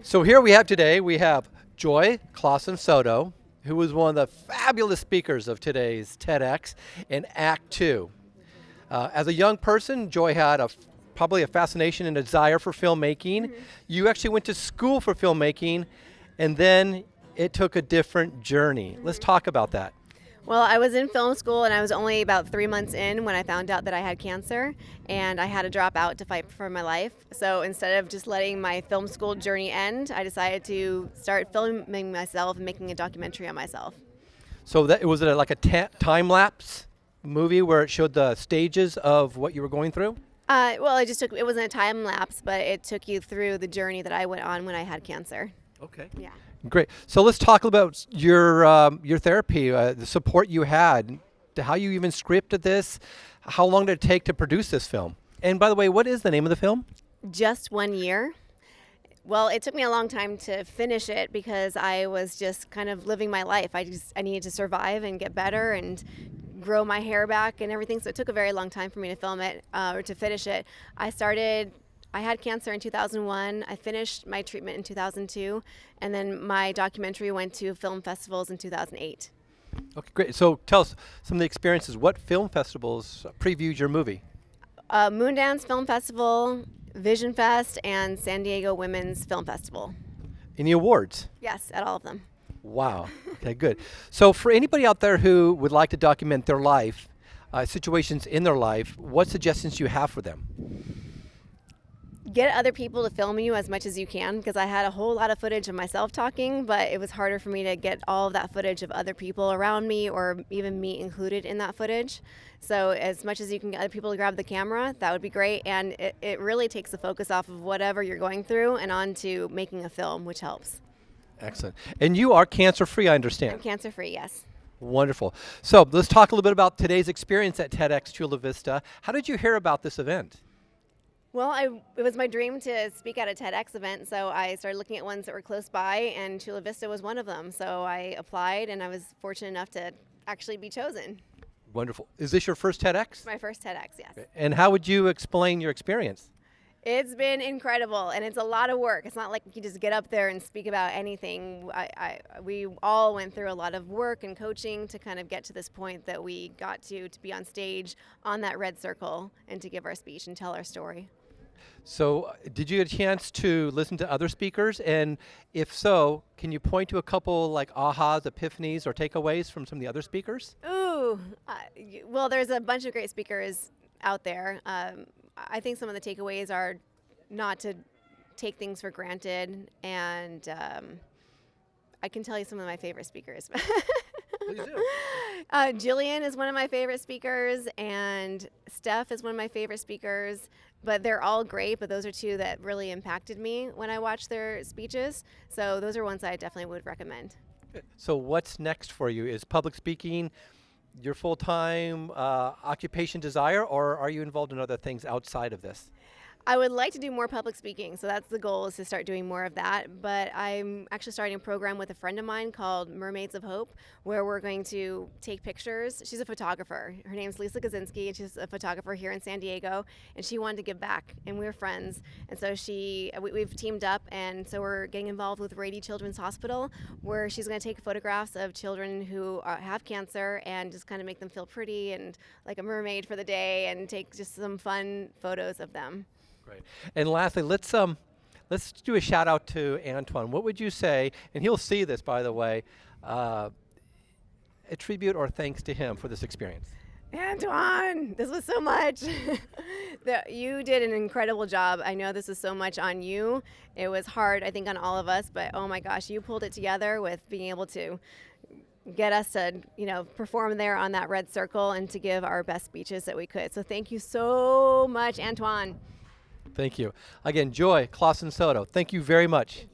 So here we have Joy Clausen Soto, who was one of the fabulous speakers of today's TEDx in Act 2. As a young person, Joy had probably a fascination and desire for filmmaking. You actually went to school for filmmaking, and then it took a different journey. Let's talk about that. Well, I was in film school and I was only about 3 months in when I found out that I had cancer, and I had to drop out to fight for my life. So instead of just letting my film school journey end, I decided to start filming myself and making a documentary on myself. So was it like a time-lapse movie where it showed the stages of what you were going through? Well, it wasn't a time lapse, but it took you through the journey that I went on when I had cancer. Okay. Yeah. Great. So let's talk about your therapy, the support you had, how you even scripted this. How long did it take to produce this film? And by the way, what is the name of the film? Just 1 year. Well, it took me a long time to finish it because I was just kind of living my life. I needed to survive and get better and grow my hair back and everything. So it took a very long time for me to film it or to finish it. I had cancer in 2001. I finished my treatment in 2002, and then my documentary went to film festivals in 2008. Okay, great. So tell us some of the experiences. What film festivals previewed your movie? Moondance Film Festival, Vision Fest, and San Diego Women's Film Festival. Any awards? Yes, at all of them. Wow. Okay, good. So for anybody out there who would like to document their life, situations in their life, what suggestions do you have for them? Get other people to film you as much as you can, because I had a whole lot of footage of myself talking, but it was harder for me to get all of that footage of other people around me or even me included in that footage. So as much as you can get other people to grab the camera, that would be great. And it really takes the focus off of whatever you're going through and onto making a film, which helps. Excellent. And you are cancer-free, I understand. I'm cancer-free, yes. Wonderful. So let's talk a little bit about today's experience at TEDx Chula Vista. How did you hear about this event? Well, it was my dream to speak at a TEDx event, so I started looking at ones that were close by, and Chula Vista was one of them. So I applied, and I was fortunate enough to actually be chosen. Wonderful. Is this your first TEDx? My first TEDx, yes. And how would you explain your experience? It's been incredible, and it's a lot of work. It's not like you just get up there and speak about anything. We all went through a lot of work and coaching to kind of get to this point that we got to be on stage on that red circle and to give our speech and tell our story. So did you get a chance to listen to other speakers? And if so, can you point to a couple like ahas, epiphanies, or takeaways from some of the other speakers? Ooh, well, there's a bunch of great speakers out there. I think some of the takeaways are not to take things for granted, and I can tell you some of my favorite speakers. Please do. Jillian is one of my favorite speakers, and Steph is one of my favorite speakers. But they're all great, but those are two that really impacted me when I watched their speeches. So those are ones I definitely would recommend. Good. So what's next for you? Is public speaking your full-time occupation desire, or are you involved in other things outside of this? I would like to do more public speaking, so that's the goal, is to start doing more of that. But I'm actually starting a program with a friend of mine called Mermaids of Hope, where we're going to take pictures. She's a photographer. Her name's Lisa Kaczynski, and she's a photographer here in San Diego, and she wanted to give back, and we're friends. And so we've teamed up, and so we're getting involved with Rady Children's Hospital, where she's going to take photographs of children who have cancer and just kind of make them feel pretty and like a mermaid for the day, and take just some fun photos of them. Great. And lastly, let's do a shout out to Antoine. What would you say, and he'll see this, by the way, a tribute or thanks to him for this experience? Antoine, this was so much. You did an incredible job. I know this is so much on you. It was hard, I think, on all of us, but oh my gosh, you pulled it together with being able to get us to, perform there on that red circle and to give our best speeches that we could. So thank you so much, Antoine. Thank you. Again, Joy Clausen Soto, thank you very much.